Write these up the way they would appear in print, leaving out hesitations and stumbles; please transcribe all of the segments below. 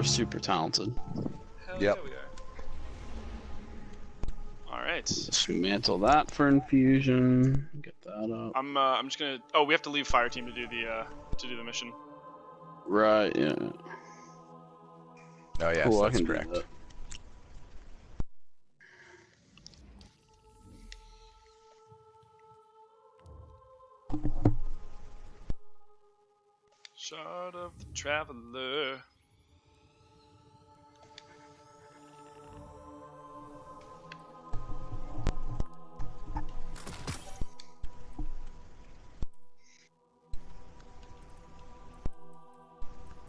We're super talented. Hell Yep. yeah, we are. All right. Dismantle that for infusion. Get that up. I'm just gonna. Oh, we have to leave fire team to do the mission. Right. Yeah. Oh yes, Cool, I that's can do correct. that. Shot of the traveler.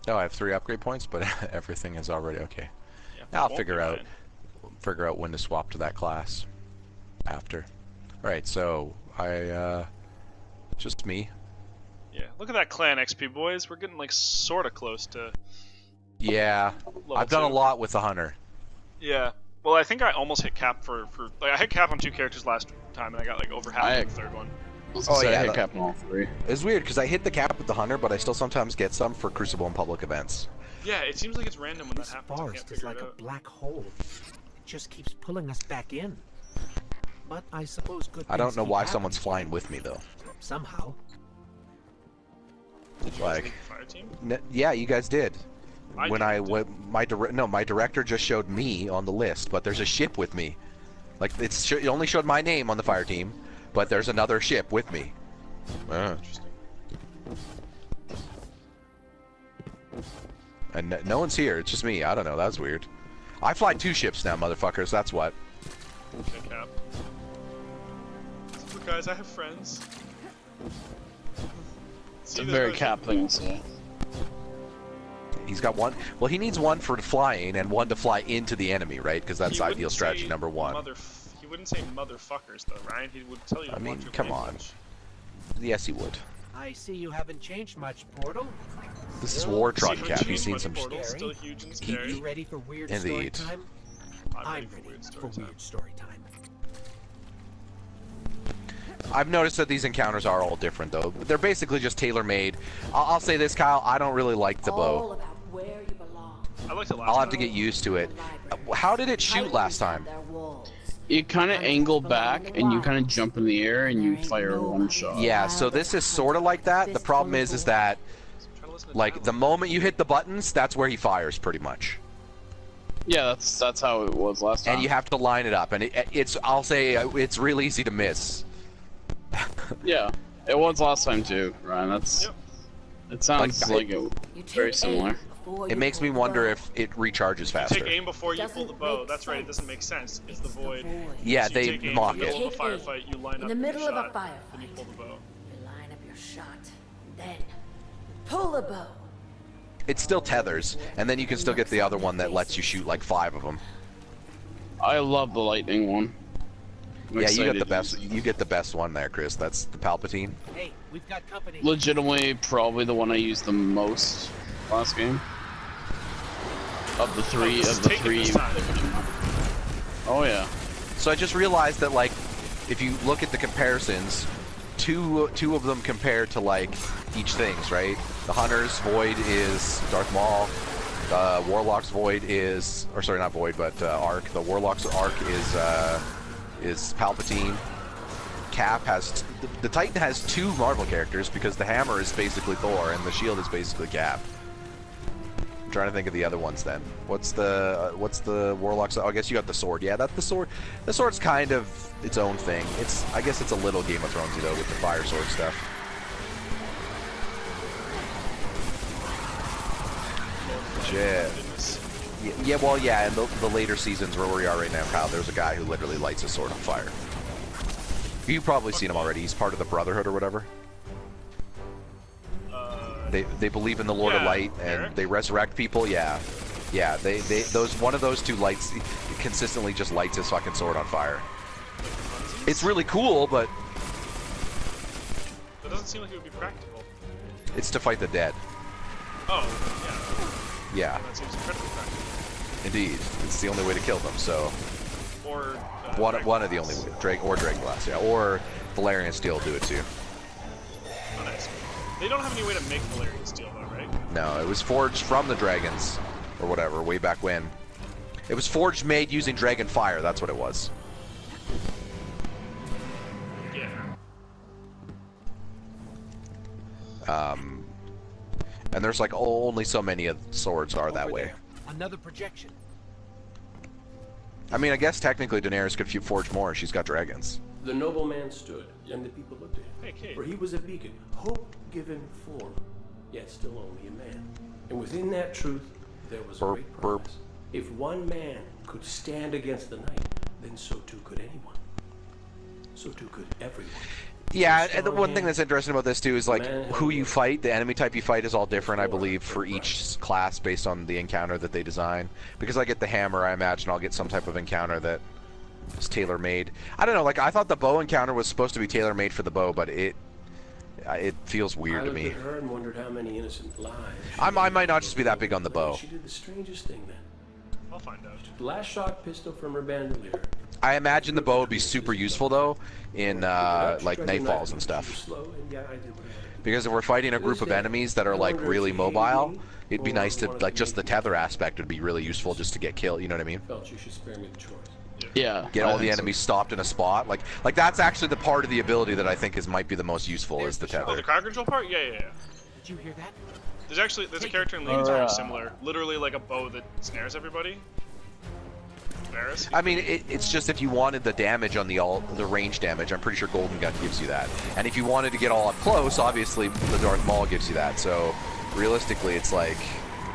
Oh, I have 3 upgrade points, but everything is already okay. Yeah, I'll won't figure be out when to swap to that class after. All right, so just me. Yeah, look at that clan XP, boys. We're getting like sort of close to. Yeah, Level I've done a 2. lot with the hunter. Yeah. Well, I think I almost hit cap for like I hit cap on 2 characters last time, and I got like over half on the third one. Oh yeah, I that- hit cap on all 3. It's weird because I hit the cap with the hunter, but I still sometimes get some for Crucible and public events. Yeah, it seems like it's random when that This happens. I can't forest is figure like it a out. black hole. It just keeps pulling us back in. But I suppose good I don't things know keep why happening someone's flying with me though. somehow. Did you guys like- leave the fire team? Yeah, you guys did. I When did, I did. went, my director just showed me on the list, but there's a ship with me. Like it only showed my name on the fire team, but there's another ship with me. Interesting. And no one's here. It's just me. I don't know. That's weird. I fly 2 ships now, motherfuckers. That's what. Okay, cap. Look, guys, I have friends. It's a very cap thing to say. He's got 1. Well, he needs 1 for flying and 1 to fly into the enemy, right? Because that's He ideal wouldn't strategy say number 1. He wouldn't say motherfuckers though, Ryan. He would tell you to I mean, watch your come on. language. Yes, he would. I see you haven't changed much, Portal. This is Still- Wartron See, Cap. huge He's seen much some. Portal, scary. still huge and He- scary. You ready for weird Indeed. story time? I'm ready for weird story time. weird story time. I've noticed that these encounters are all different, though. They're basically just tailor-made. I'll say this, Kyle. I don't really like the All bow. about where you belong. I liked it last I'll time. have to get used to it. How did it shoot last time? Their walls. You kind of angle back and you kind of jump in the air and you fire one shot. Yeah, so this is sort of like that. The problem is that, Try to listen to like, the dialogue. moment you hit the buttons, that's where he fires, pretty much. Yeah, that's how it was last time. And you have to line it up, and I'll say it's real easy to miss. Yeah, it was last time too, Ryan. That's. Yep. It sounds Like, like it. You take Very similar. aim before It you makes me pull the wonder bow. if it recharges Take faster. aim before you pull the Doesn't bow. make That's right. It doesn't sense. make sense. It's the void. Yeah, So you they take aim mock in the middle it. of a firefight. You line In up the your middle of a shot, then you firefight. pull the bow. You line up your shot, then pull the bow. It still tethers, and then you can still get the other one that lets you shoot like 5 of them. I love the lightning one. I'm Yeah, you get excited the to best. use it. You get the best one there, Chris. That's the Palpatine. Hey, we've got company. Legitimately, probably the one I used the most last game. Of the three, Let's of the take it 3. this time. Oh yeah. So I just realized that, like, if you look at the comparisons, two of them compare to like each things, right? The Hunter's Void is Darth Maul. Warlock's Void is, or sorry, not Void, but Arc. The Warlock's Arc is Palpatine. Cap has the Titan has 2 Marvel characters because the hammer is basically Thor and the shield is basically Cap. I'm trying to think of the other ones then. What's the Warlock's? Oh, I guess you got the sword. Yeah, that's the sword. The sword's kind of its own thing. I guess it's a little Game of Thronesy though with the fire sword stuff. Yeah. Yeah, well, yeah, in the later seasons where we are right now, Kyle, there's a guy who literally lights his sword on fire. You've probably seen him already. He's part of the Brotherhood or whatever. They believe in the Lord of yeah, Light and Eric? they resurrect people. Yeah, yeah. One of those 2 lights consistently just lights his fucking sword on fire. It's really cool, but That doesn't seem like it would be practical. it's to fight the dead. Oh, Yeah, that seems incredibly practical. indeed. It's the only way to kill them. So Or one Dragon of the Glass. only Dragon Glass, yeah, or Valerian Steel do it too. Oh, nice. They don't have any way to make Valerian steel though, right? No, it was forged from the dragons or whatever, way back when. It was forged made using dragon fire. That's what it was. Yeah. And there's like only so many of swords are that Over way. there. Another projection. I mean, I guess technically Daenerys could forge more. She's got dragons. The nobleman stood, and the people looked at him. Hey, Kate. For he was a beacon, hope given form, yet still only a man. And within that truth, there was a great burp. promise. If one man could stand against the night, then so too could anyone. So too could everyone. Yeah, and the one thing that's interesting about this too is like who you fight, the enemy type you fight is all different, I believe, for each class based on the encounter that they design. Because I get the hammer, I imagine I'll get some type of encounter that is tailor-made. I don't know, like I thought the bow encounter was supposed to be tailor-made for the bow, but it feels weird to me. I looked at her and wondered how many innocent lives. I might not just be that big on the bow. She did the strangest thing then. I'll find out. The last shot pistol from her bandolier. I imagine the bow would be super useful though in like nightfalls and stuff. Slow, and yeah, I did what I had to do. Because if we're fighting a group of enemies that are like really mobile, it'd be nice to like just the tether aspect would be really useful just to get killed. You know what I mean? Felt you should spare me the choice. Yeah. Get all the enemies stopped in a spot. Like that's actually the part of the ability that I think might be the most useful is the Oh, tether. the crowd control part? Yeah. Did you hear that? There's a character in League that's very similar. Literally like a bow that snares everybody. Varys. I mean, it's just if you wanted the damage on the range damage, I'm pretty sure Golden Gun gives you that. And if you wanted to get all up close, obviously the Darth Maul gives you that. So realistically, it's like,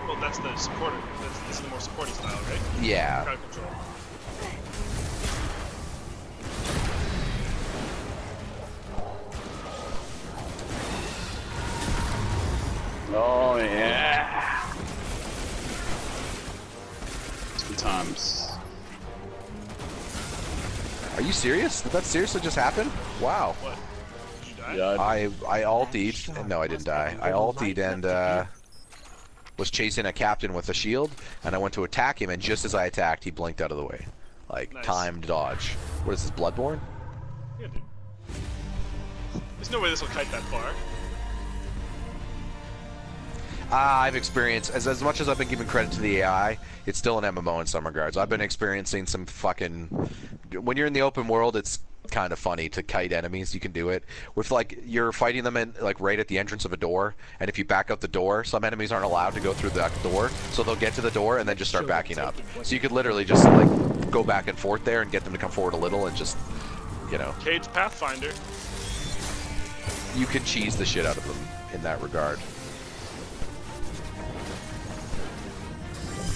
Well, that's the supporter. This is the more supporting style, right? yeah. Crowd control. Oh yeah. Good times. Are you serious? Did that seriously just happen? Wow. What? Did you die? Yeah. I ultied. No, I didn't die. I ultied and was chasing a captain with a shield, and I went to attack him, and just as I attacked, he blinked out of the way. Like, Nice. timed dodge. What is this, Bloodborne? Yeah, dude. There's no way this will kite that far. I've experienced, as much as I've been giving credit to the AI, it's still an MMO in some regards. I've been experiencing some fucking... When you're in the open world, it's kind of funny to kite enemies. You can do it. With, like, you're fighting them in, like, right at the entrance of a door, and if you back out the door, some enemies aren't allowed to go through that door, so they'll get to the door and then just start backing up. So you could literally just, like, go back and forth there and get them to come forward a little and just, you know... Cade's Pathfinder. You can cheese the shit out of them in that regard.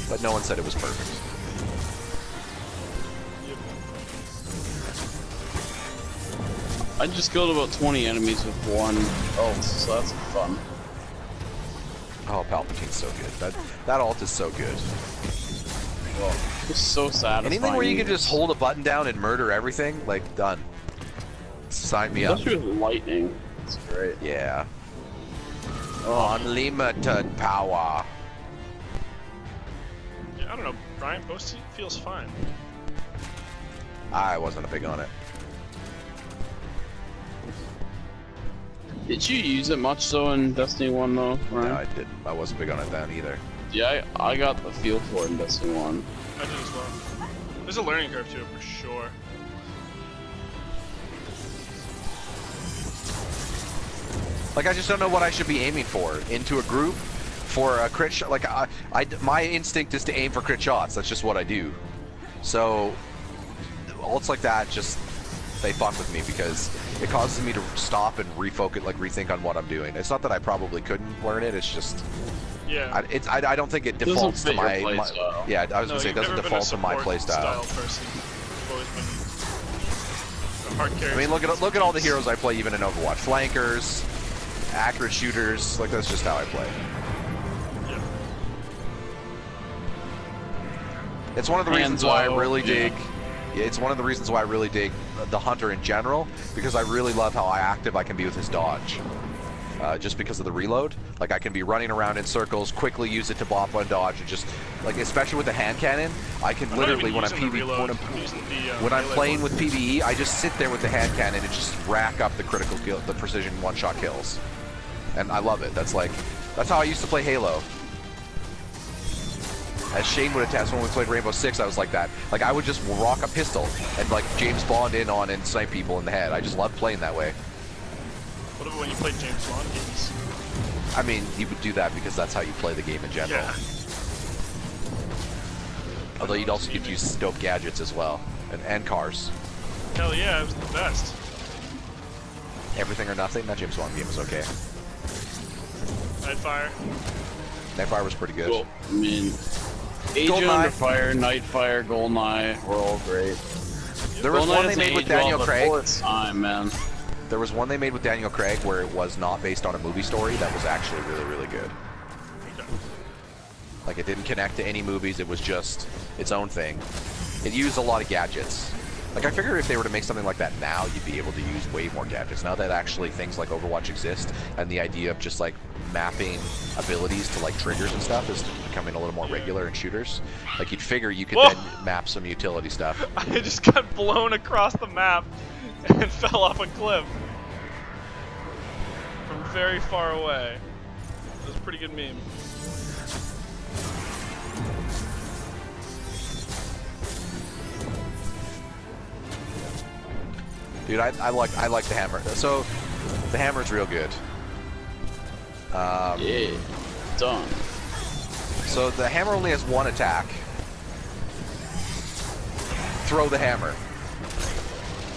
But no one said it was perfect. I just killed about 20 enemies with one ult, so that's fun. Oh, Palpatine's so good. That ult is so good. Well, it's so satisfying. Anything where you can just hold a button down and murder everything, like, done. Sign me up. Especially with lightning. It's great. Yeah. Oh. Unlimited power. Yeah, I don't know. Brian Posty feels fine. I wasn't a big on it. Did you use it much so in Destiny 1 though, Ryan? No, I didn't. I wasn't big on it then either. Yeah, I got the feel for it in Destiny 1. I did as well. There's a learning curve to it for sure. Like, I just don't know what I should be aiming for. Into a group for a crit shot. Like, my instinct is to aim for crit shots. That's just what I do. So, ults like that just, they fuck with me because it causes me to stop and refocus, like rethink on what I'm doing. It's not that I probably couldn't learn it. It's just, Yeah. I don't think it Doesn't defaults to fit your my playstyle. yeah. I was No, gonna say it you've doesn't never been a default to my support playstyle. style person. You've always been a hard carry. I mean, look at all the heroes I play even in Overwatch. Flankers, accurate shooters. Like, that's just how I play. Yeah. It's one of the reasons why I really Hanzo, dig. Yeah, it's one of the reasons why I really dig the Hunter in general, because I really love how active I can be with his dodge. Just because of the reload, like I can be running around in circles, quickly use it to bop on dodge, and just like, especially with the hand cannon, I can I'm not literally even when I'm using the reload, I'm PvE, using the, when I'm melee playing one. with PvE, I just sit there with the hand cannon and just rack up the critical kill, the precision one-shot kills, and I love it. That's how I used to play Halo. as Shane would attest when we played Rainbow Six, I was like that. Like I would just rock a pistol and like James Bond in on and snipe people in the head. I just loved playing that way. What about when you played James Bond games? I mean, you would do that because that's how you play the game in general. Yeah. Although you'd also get to use dope gadgets as well, and cars. Hell yeah, it was the best. Everything or nothing. That James Bond game was okay. Nightfire. Nightfire was pretty good. Well, I mean, Agent Under Fire, Nightfire, Goldeneye were all great. There was one they Goldeneye made with doesn't age Daniel well, Craig. but for its time, man. There was one they made with Daniel Craig where it was not based on a movie story that was actually really, really good. Okay. Like it didn't connect to any movies, it was just its own thing. It used a lot of gadgets. Like I figure if they were to make something like that now, you'd be able to use way more gadgets. Now that actually things like Overwatch exist, and the idea of just like mapping abilities to like triggers and stuff is becoming a little more regular in shooters. Like you'd figure you could Whoa! then map some utility stuff. I just got blown across the map and fell off a cliff from very far away. It was a pretty good meme. Dude, I like the hammer. So the hammer's real good. Yeah, done. So the hammer only has one attack. Throw the hammer.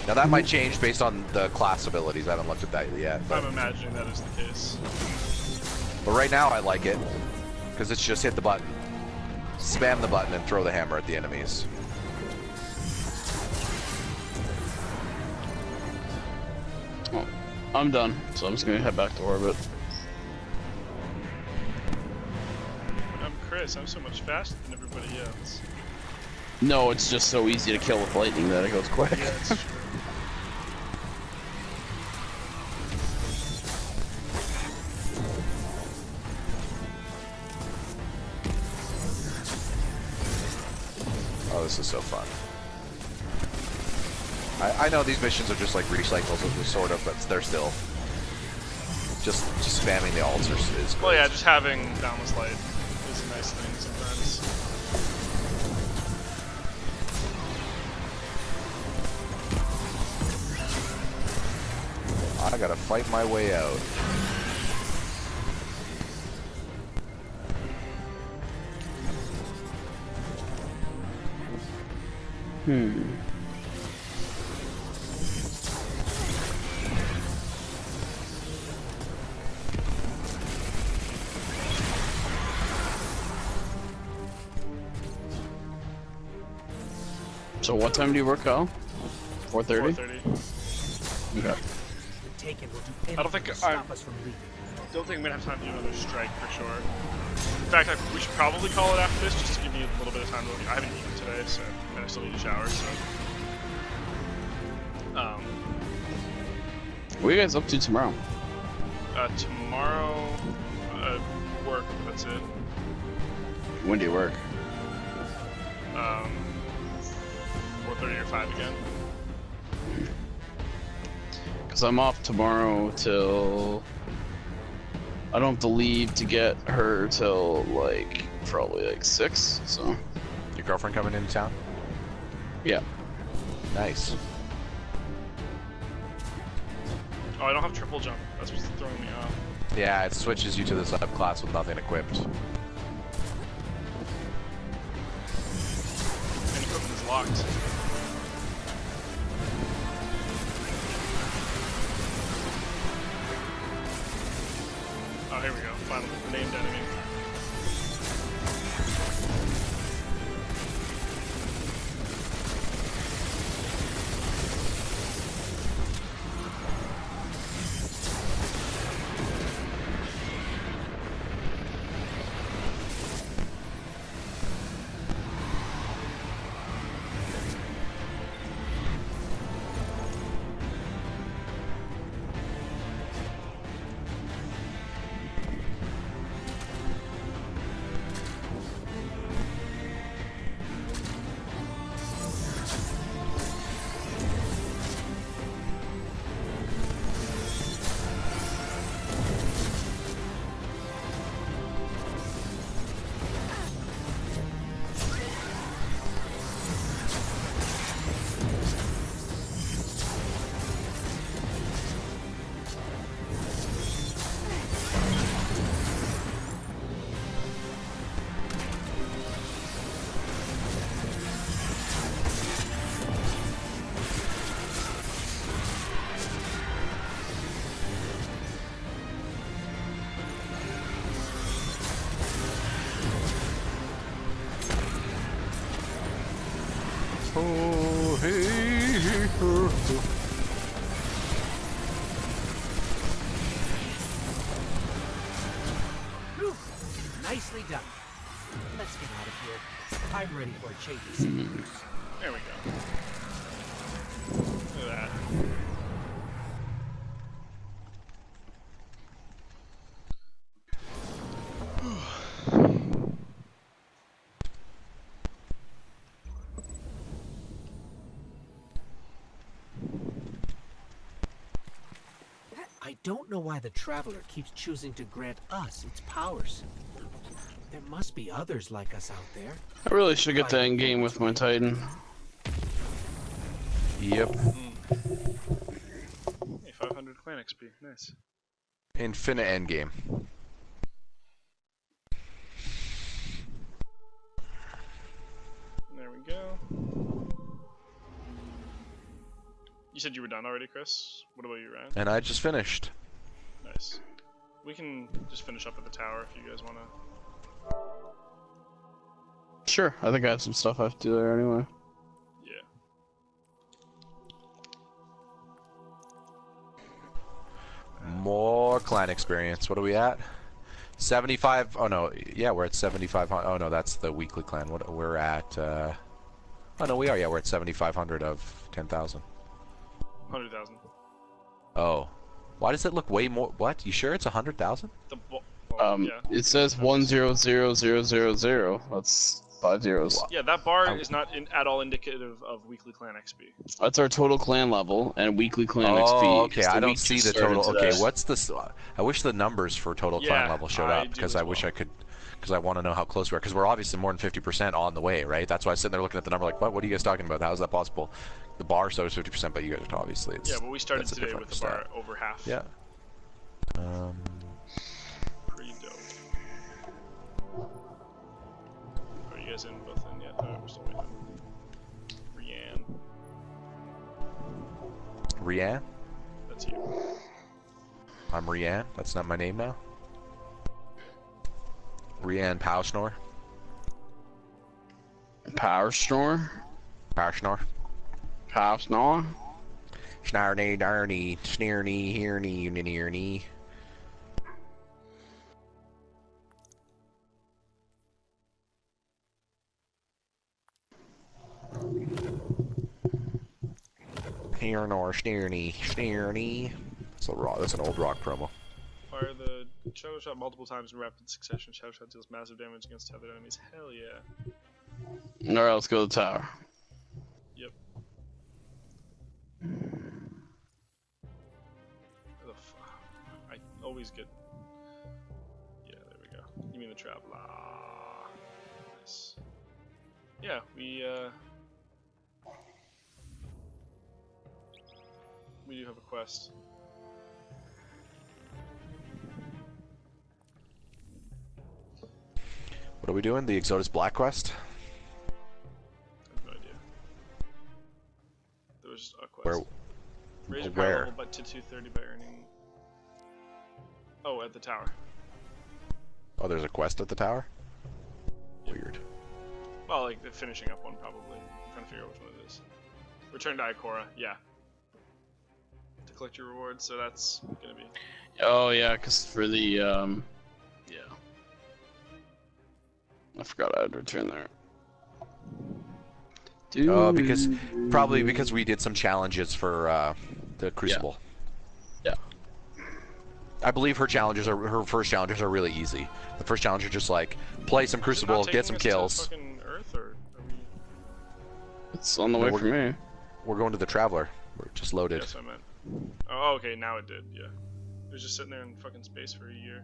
Now that might change based on the class abilities. I haven't looked at that yet. But, I'm imagining that is the case. but right now I like it because it's just hit the button, spam the button, and throw the hammer at the enemies. Oh, I'm done, so I'm just gonna head back to orbit. I'm Chris. I'm so much faster than everybody else. No, it's just so easy to kill with lightning that it goes quick. Yeah, it's true. Oh, this is so fun. I know these missions are just like recycles, sort of, but they're still just spamming the alts is great. Well, yeah, just having boundless light is a nice thing sometimes. I gotta fight my way out. So what time do you work out? 4:30? 4:30. Okay. Taken will do anything I don't think to I- stop us from leaving. Don't think I'm gonna have time to do another strike for sure. In fact, we should probably call it after this, just to give me a little bit of time to. I haven't eaten today, so and I still need a shower. So, What are you guys up to tomorrow? tomorrow, work. That's it. When do you work? 4:30 or 5 again. Because I'm off tomorrow till... I don't have to leave to get her till like probably like 6, so... Your girlfriend coming into town? Yeah. Nice. Oh, I don't have triple jump. That's what's throwing me off. Yeah, it switches you to the subclass with nothing equipped. And equipment is locked. Oh, here we go. Final named enemy. Whew. Nicely done. Let's get out of here. I'm ready for a change of scene. There we go. Look at that. I don't know why the Traveler keeps choosing to grant us its powers. There must be others like us out there. I really should get to end game with my Titan. Yep. Hey, 500 clan XP. Nice. Infinite endgame. There we go. You said you were done already, Chris? What about you, Ryan? And I just finished. Nice. We can just finish up at the tower if you guys want to. Sure, I think I have some stuff I have to do there anyway. Yeah. More clan experience. What are we at? 75. Oh no, yeah, we're at 7,500. Oh no, that's the weekly clan. What we're at? Oh no, we are. Yeah, we're at 7,500 of 10,000. 100,000. Oh, why does it look way more? What? You sure it's 100,000? The yeah. It says 100000. That's 5 zeros. Yeah, that bar is not at all indicative of weekly clan XP. That's our total clan level and weekly clan XP. Oh, okay. The I don't week see just the total. started Okay, today. what's this? I wish the numbers for total clan Yeah, level showed I up do because as I wish well. I could. Because I want to know how close we are. Because we're obviously more than 50% on the way, right? That's why I was sitting there looking at the number like, what? What are you guys talking about? How is that possible? The bar shows 50%, but you guys obviously it's. Yeah, but we started that's a today different with the bar stat. over half. Yeah. Pretty dope. Are you guys in both in yet? Oh, we're still waiting. Rianne. Rianne? That's you. I'm Rianne. That's not my name now. Rianne Powschnor. Power Snore? Powschnor. Power Snore? Snarny darny, sneerny, hearny, nearny. Here nor sneerny, sneerny. That's an old rock promo. Fire the shadow shot multiple times in rapid succession. Shadow shot deals massive damage against tethered enemies. Hell yeah. Alright, let's go to the tower. Yep. Where the I always get. Yeah, there we go. You mean the trap? Nice. Yeah, we do have a quest. What are we doing? The Exodus Black Quest? I have no idea. There was a quest. Where? Raise your Where? power level but to 230 by earning. Oh, at the tower. Oh, there's a quest at the tower? Weird. Well, like the finishing up one probably. I'm trying to figure out which one it is. Return to Ikora, yeah. To collect your rewards, so that's gonna be. Oh yeah, cause for the yeah. I forgot I had to return there. Oh, probably because we did some challenges for the Crucible. Yeah. I believe her first challenges are really easy. The first challenge are just like play some Crucible, get some kills. Fucking Earth, or are we... It's on the way for me. We're going to the Traveler. We're just loaded. Yes, I meant. Oh, okay, now it did. Yeah. It was just sitting there in fucking space for a year.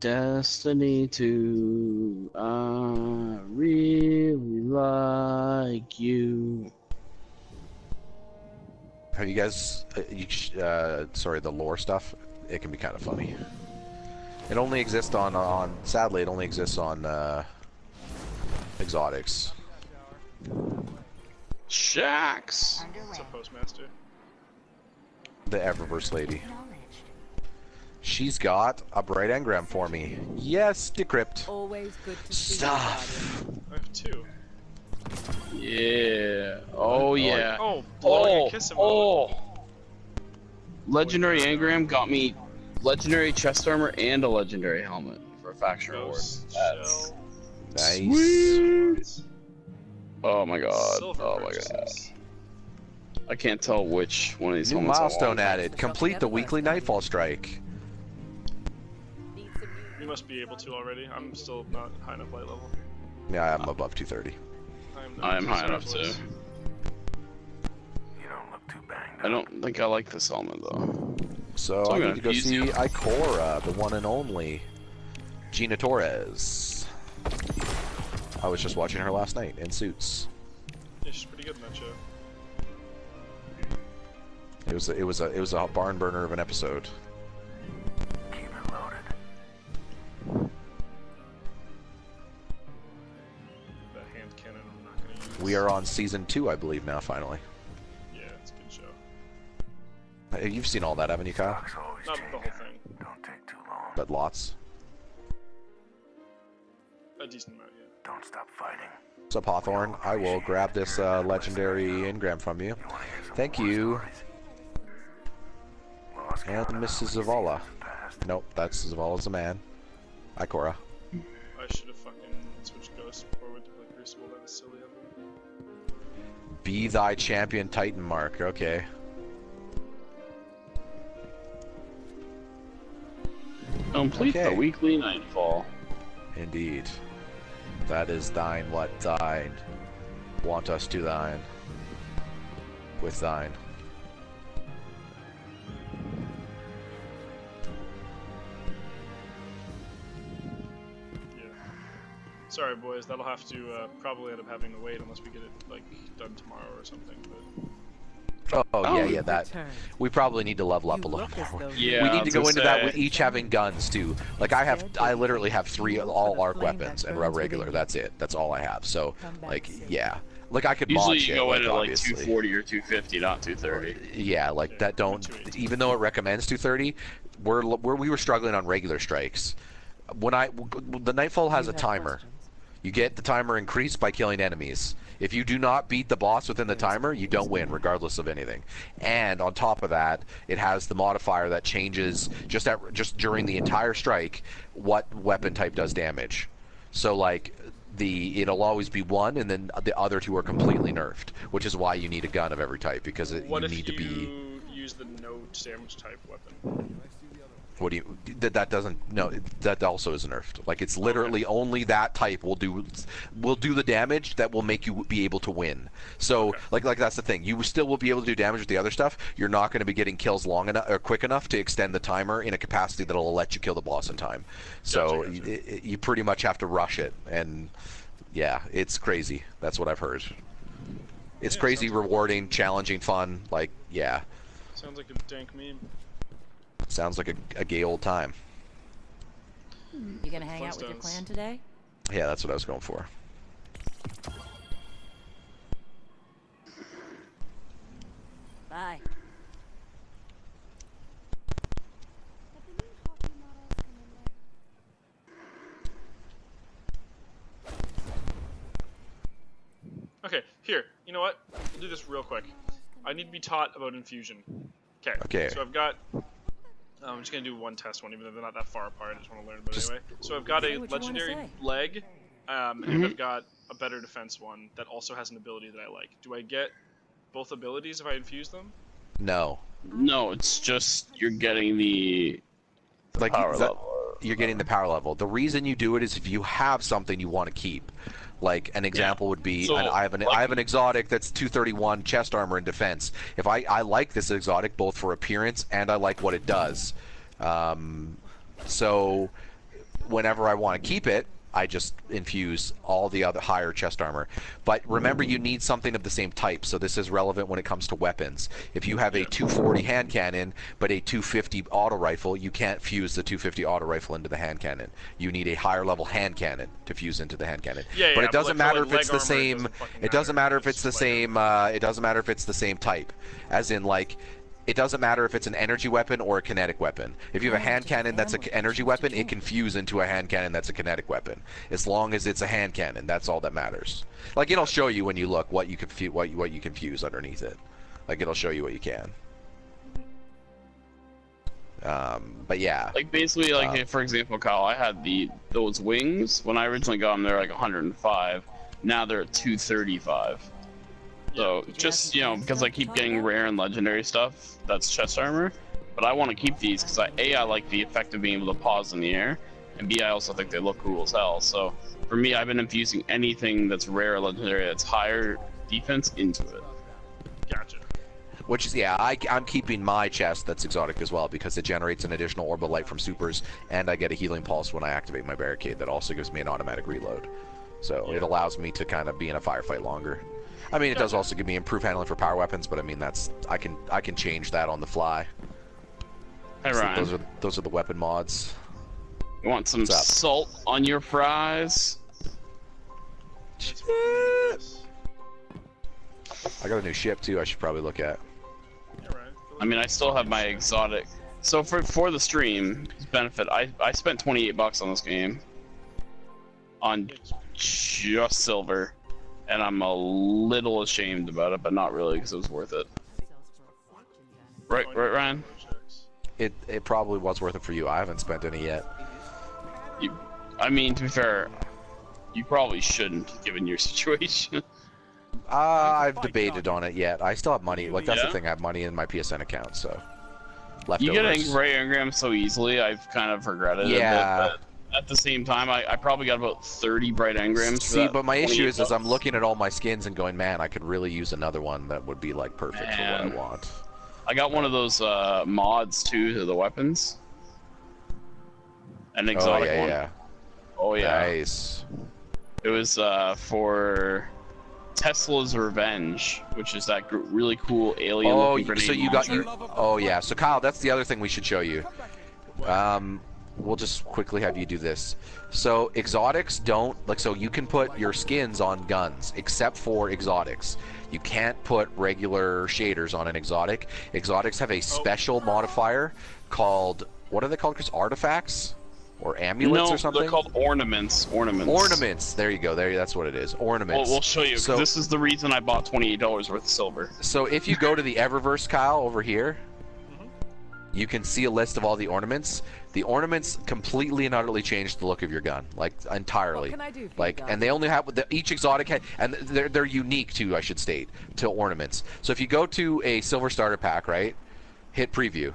Destiny 2. I really like you. Have you guys? Sorry, the lore stuff. It can be kind of funny. It only exists on. Sadly, it only exists on exotics. Shax. What's up, Postmaster? The Eververse lady. Acknowledged. She's got a bright engram for me. Yes, decrypt. Always good to see you, Stuff. Guardian. I have 2. Yeah. Oh yeah. Oh, blowing a kiss emote. Legendary engram got me legendary chest armor and a legendary helmet for a faction reward. Ghost That's shell. Nice. sweet. Oh my god. Silver Oh my god. purchases. I can't tell which one of these New helmets I milestone want. added. Complete the weekly Nightfall strike. Need some You must be able to already. I'm still not high enough light level. Yeah, I'm above 230. I'm high enough too. You don't look too banged I don't think I like this helmet though. So So I I'm need gonna to go infuse see you. Ikora, the one and only Gina Torres. I was just watching her last night in Suits. Yeah, she's pretty good in that show. It was a barn burner of an episode. Keep it loaded. That hand cannon I'm not gonna use. We are on season 2, I believe now. Finally, Yeah, it's a good show. you've seen all that, haven't you, Kyle? Clocks always Not the changing. whole thing. Don't take too long. But lots. A decent amount, yeah. Don't stop fighting. What's up, Hawthorne? I will grab this legendary engram from you. You wanna hear some Thank war you. stories? Lost And count of Mrs. how many Zavala. seasons passed. Nope, that's Zavala's a man. Ikora. I should have fucking switched Ghost before I went to play Crucible. That was silly of me. Be thy champion, Titan Mark. Okay. Complete Okay. the weekly Nightfall. Indeed. That is thine what thine. Want us to thine. With thine. Yeah. Sorry, boys. That'll have to probably end up having to wait unless we get it like done tomorrow or something. But Oh, yeah, that. return. We probably need to level up You a little look as more. though Yeah. We need I to was go gonna into that say- with each having guns too. Like I literally have 3 all arc weapons and a regular. That's it. That's all I have. So like yeah, like I could Usually mod you shit, go in at like obviously. 240 or 250, not 230. Yeah, like Yeah, that don't. 280. Even though it recommends 230, we were struggling on regular strikes. The Nightfall has You a have timer. questions? You get the timer increased by killing enemies. If you do not beat the boss within the timer, you don't win, regardless of anything. And on top of that, it has the modifier that changes just during the entire strike what weapon type does damage. So like it'll always be 1, and then the other 2 are completely nerfed, which is why you need a gun of every type because what you if need to be. you use the no damage type weapon? What do you? That doesn't. No, that also is nerfed. Like it's literally only that type will do the damage that will make you be able to win. So like that's the thing. You still will be able to do damage with the other stuff. You're not going to be getting kills long enough or quick enough to extend the timer in a capacity that'll let you kill the boss in time. So Gotcha. you pretty much have to rush it, and yeah, it's crazy. That's what I've heard. It's Yeah, crazy, sounds like- rewarding, challenging, fun. Like yeah, Sounds like a dank meme. sounds like a gay old time. You gonna hang out with your Flintstones. clan today? Yeah, that's what I was going for. Bye. Okay, here. You know what? We'll do this real quick. I need to be taught about infusion. Okay. So I've got. I'm just gonna do one test one, even though they're not that far apart. I just want to learn about it anyway. So I've got Say a what you wanna legendary say. leg, and I've got a better defense one that also has an ability that I like. Do I get both abilities if I infuse them? No. No, it's just you're getting the Like power that- level. You're getting the power level. The reason you do it is if you have something you want to keep. Like an example would be, So, I have an exotic that's 231 chest armor and defense. If I like this exotic both for appearance and I like what it does, so whenever I want to keep it, I just infuse all the other higher chest armor. But remember, you need something of the same type, so this is relevant when it comes to weapons. If you have a 240 hand cannon but a 250 auto rifle, you can't fuse the 250 auto rifle into the hand cannon. You need a higher level hand cannon to fuse into the hand cannon. Yeah, but yeah, it doesn't but like, matter for, if like, it's the leg armor, it same. doesn't fucking It doesn't matter. matter if it's It's the just leg same. It doesn't matter if it's the same type. As in, like, it doesn't matter if it's an energy weapon or a kinetic weapon. If you have a hand cannon that's an energy weapon, it can fuse into a hand cannon that's a kinetic weapon. As long as it's a hand cannon, that's all that matters. Like it'll show you when you look what you can what you can fuse underneath it. Like it'll show you what you can. But yeah. Like basically, like for example, Kyle, I had those wings when I originally got them. They're like 105. Now they're at 235. So just because I keep getting rare and legendary stuff, that's chest armor. But I want to keep these because I like the effect of being able to pause in the air, and B, I also think they look cool as hell. So for me, I've been infusing anything that's rare or legendary that's higher defense into it. Gotcha. Which is, yeah, I'm keeping my chest that's exotic as well because it generates an additional orb of light from supers, and I get a healing pulse when I activate my barricade that also gives me an automatic reload. So it allows me to kind of be in a firefight longer. I mean, it does also give me improved handling for power weapons, but I mean I can change that on the fly. Hey Ryan, so those are the weapon mods. You want some salt on your fries? I got a new ship too. I should probably look at. I mean, I still have my exotic. So for the stream benefit, I spent $28 on this game. On just silver. And I'm a little ashamed about it, but not really, because it was worth it. Right, Ryan? It probably was worth it for you. I haven't spent any yet. I mean, to be fair, you probably shouldn't, given your situation. I've debated on it yet. I still have money. Like, that's the thing. I have money in my PSN account, so. Leftovers. You get Ray engrams so easily, I've kind of regretted it a bit, but at the same time, I probably got about 30 bright engrams. See, but my issue is I'm looking at all my skins and going, man, I could really use another one that would be like perfect for what I want. I got one of those mods too to the weapons. An exotic one. Yeah. Oh yeah. Nice. It was for Tesla's Revenge, which is that really cool alien. Oh, so you got you. Oh yeah. So Kyle, that's the other thing we should show you. We'll just quickly have you do this. So exotics don't so you can put your skins on guns except for exotics. You can't put regular shaders on an exotic. Exotics have a special modifier called, what are they called, Chris? Artifacts or amulets or something? No, they're called ornaments. Ornaments. There you go. That's what it is. Ornaments. We'll show you. So this is the reason I bought $28 worth of silver. So if you go to the Eververse, Kyle, over here, you can see a list of all the ornaments. The ornaments completely and utterly change the look of your gun, like entirely. What can I do for like, you, and they only have each exotic and they're unique too, I should state, to ornaments. So if you go to a silver starter pack, right, hit preview.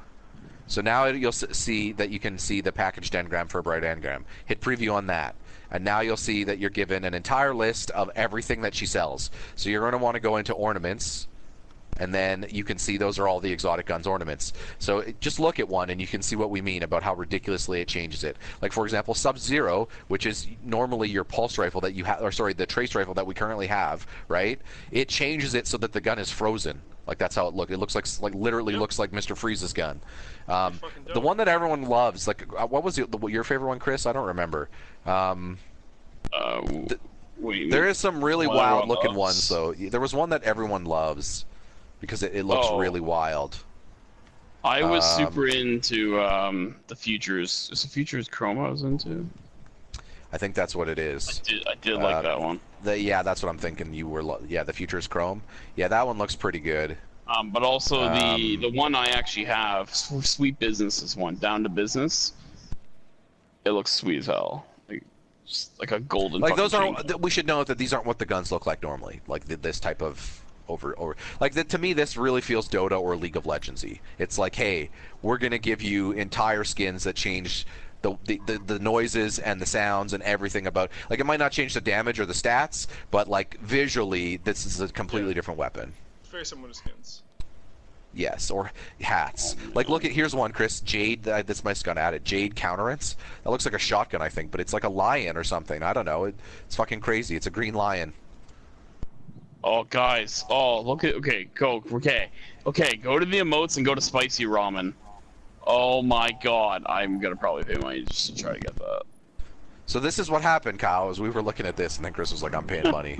So now you'll see that you can see the packaged engram for a bright engram. Hit preview on that. And now you'll see that you're given an entire list of everything that she sells. So you're going to want to go into ornaments. And then you can see those are all the exotic guns ornaments. So just look at one and you can see what we mean about how ridiculously it changes it. Like, for example, Sub-Zero, which is normally your pulse rifle that you have, or sorry, the trace rifle that we currently have, right? It changes it so that the gun is frozen. Like, that's how it looks. It looks like literally looks like Mr. Freeze's gun. The one that everyone loves, like, what was your favorite one, Chris? I don't remember. There is some really wild looking ones, though. There was one that everyone loves. Because it looks really wild. I was super into the Futures. Is the Futures Chrome I was into? I think that's what it is. I did like that one. Yeah, that's what I'm thinking. You were the Futures Chrome. Yeah, that one looks pretty good. But also the one I actually have, Sweet Business is one. Down to Business. It looks sweet as hell. Like a golden. Like those aren't. We should know that these aren't what the guns look like normally. Like this type of. To me, this really feels Dota or League of Legends-y. It's like, hey, we're gonna give you entire skins that change the noises and the sounds and everything about. Like, it might not change the damage or the stats, but like visually, this is a completely different weapon. It's very similar to skins. Yes, or hats. Like, look at here's one, Chris. Jade. This my gun added. Jade Counterance. That looks like a shotgun, I think, but it's like a lion or something. I don't know. It's fucking crazy. It's a green lion. Oh, guys. Oh, look at. Okay, go. Okay, go to the emotes and go to spicy ramen. Oh my god, I'm gonna probably pay money just to try to get that. So this is what happened, Kyle, as we were looking at this, and then Chris was like, I'm paying money.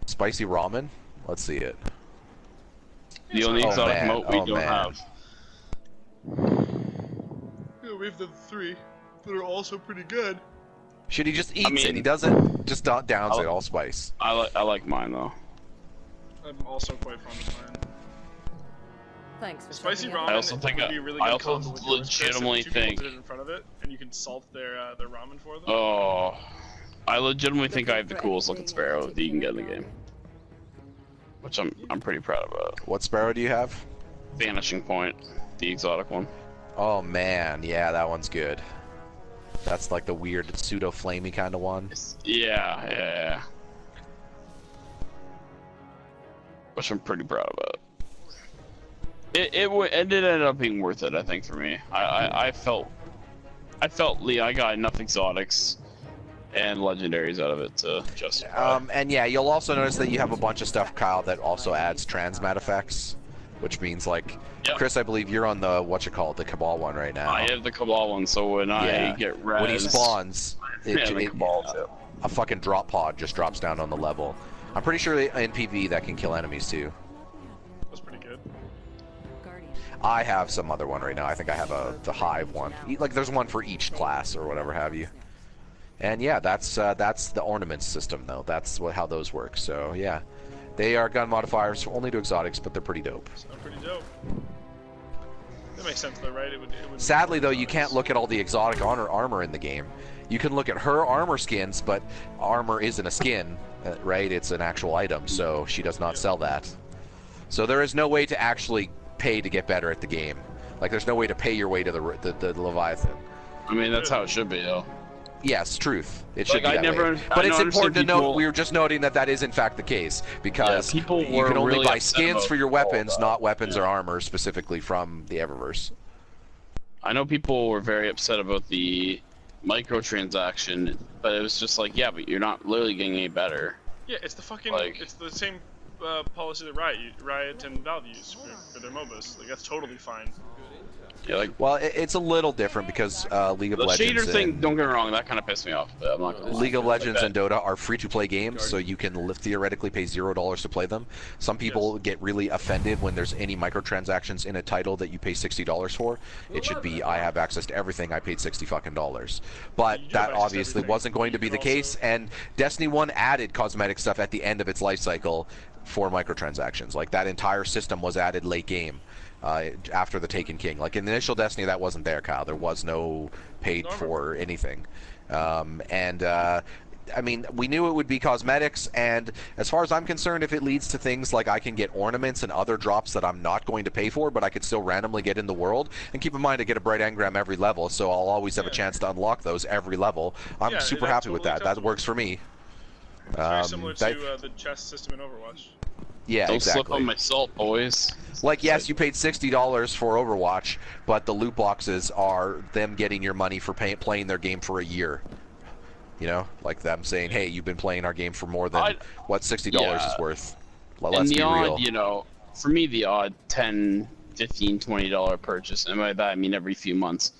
Spicy ramen? Let's see it. The only exotic man. moat we Oh, don't man. have. Yeah, we have the 3 that are also pretty good. Shit, he just eats mean- it. He doesn't just downs it all spice. I like mine though. I'm also quite fond of mine. Thanks for Spicy stepping up. ramen I also think would be a really I good also combo with yours, Chris, if legitimately two people think- did it in front of it, and you can salt their ramen for them. Oh, I legitimately think I have the Looking for coolest looking anything sparrow that you can get in the particular, game, which I'm pretty proud about. What sparrow do you have? Vanishing Point, the exotic one. Oh man, yeah, that one's good. That's like the weird pseudo flamey kind of one. Yeah. Which I'm pretty proud about. It ended up being worth it, I think, for me. I felt Lee, I got enough exotics and legendaries out of it to justify. And yeah, you'll also notice that you have a bunch of stuff, Kyle, that also adds transmat effects, which means like, Yep. Chris, I believe you're on the the Cabal one right now. I have the Cabal one, so when I get res, when he spawns, the Cabal too. a fucking drop pod just drops down on the level. I'm pretty sure in PvE that can kill enemies too. That's pretty good. Guardian. I have some other one right now. I think I have the Hive one. Like there's one for each class or whatever have you. And yeah, that's the ornaments system though. That's how those work. So yeah, they are gun modifiers only to exotics, but they're pretty dope. Sound pretty dope. That makes sense though, right? It would Sadly though, you can't look at all the exotic armor in the game. You can look at her armor skins, but armor isn't a skin, right? It's an actual item, so she does not sell that. So there is no way to actually pay to get better at the game. Like there's no way to pay your way to the Leviathan. I mean, that's how it should be, though. Yes, truth. It should Like, be I that never- way. I But it's don't important to understand note. people- We were just noting that is in fact the case because Yeah, people you were can only really buy upset skins about for your all weapons, that. not weapons or armor specifically from the Eververse. I know people were very upset about the microtransaction, but it was just like, yeah, but you're not literally getting any better. Yeah, it's the fucking. Like- It's the same policy that Riot and Valve use for their MOBAs. Like that's totally fine. Yeah, like Well, it's a little different because League of the Legends shader thing. and Don't get me wrong, that kind of pissed me off. But I'm not gonna lie. League of Legends Like and Dota are free-to-play games, so you can theoretically pay $0 to play them. Some people get really offended when there's any microtransactions in a title that you pay $60 for. It should be, I have access to everything, I paid $60 fucking dollars. But You do have that access to obviously everything. wasn't going to be You the could case, also- and Destiny 1 added cosmetic stuff at the end of its life cycle for microtransactions. Like that entire system was added late game. After the Taken King. Like in the initial Destiny, that wasn't there, Kyle. There was no paid for anything. I mean, we knew it would be cosmetics, and as far as I'm concerned, if it leads to things like I can get ornaments and other drops that I'm not going to pay for, but I could still randomly get in the world, and keep in mind I get a bright engram every level, so I'll always have a chance to unlock those every level. I'm Yeah, super that's happy with totally that. That acceptable. works for me. It's very similar that- to the chest system in Overwatch. yeah, Don't exactly. slip on my salt, boys. Like, yes, you paid $60 for Overwatch, but the loot boxes are them getting your money for playing their game for a year. You know, like them saying, "Hey, you've been playing our game for more than what $60 is worth." Let's And be the real. odd, you know, for me, the odd $10, $15, $20 purchase, and by that I mean every few months.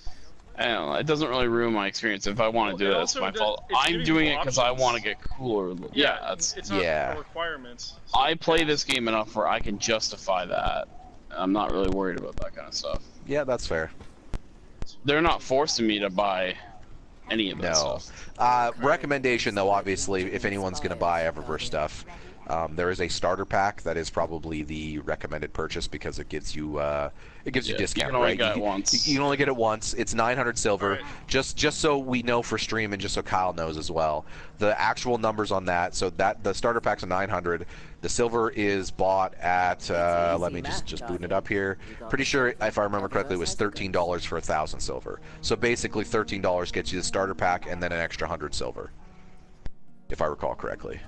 I don't know, it doesn't really ruin my experience. If I want to do Well, it, it it's also my does- fault. it's I'm giving doing you it because I options. want to get cooler. Yeah, that's. it's not yeah. a requirement. So I play this game enough where I can justify that. I'm not really worried about that kind of stuff. Yeah, that's fair. They're not forcing me to buy any of that No. stuff. Recommendation, though, obviously, if anyone's going to buy Eververse stuff, there is a starter pack that is probably the recommended purchase because it gives you Yeah, discount, you can only right? get it once. You can only get it once. It's 900 silver. Right. Just so we know for stream and just so Kyle knows as well, the actual numbers on that. So that the starter pack's a 900. The silver is bought at let me just boot it up here. Pretty sure, if I remember correctly, it was $13 for 1,000 silver. So basically, $13 gets you the starter pack and then an extra 100 silver, if I recall correctly.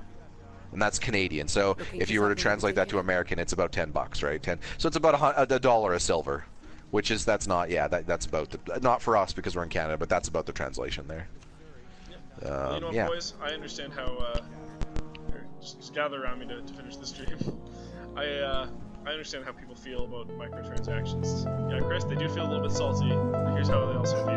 And that's Canadian. So if you were to translate that to American, it's about $10, right? 10. So it's about a dollar a silver, which is that's about not for us because we're in Canada, but that's about the translation there. you know what, yeah. boys? I understand how. Here, just gather around me to finish the stream. I understand how people feel about microtransactions. Yeah, Chris, they do feel a little bit salty. But here's how they also feel.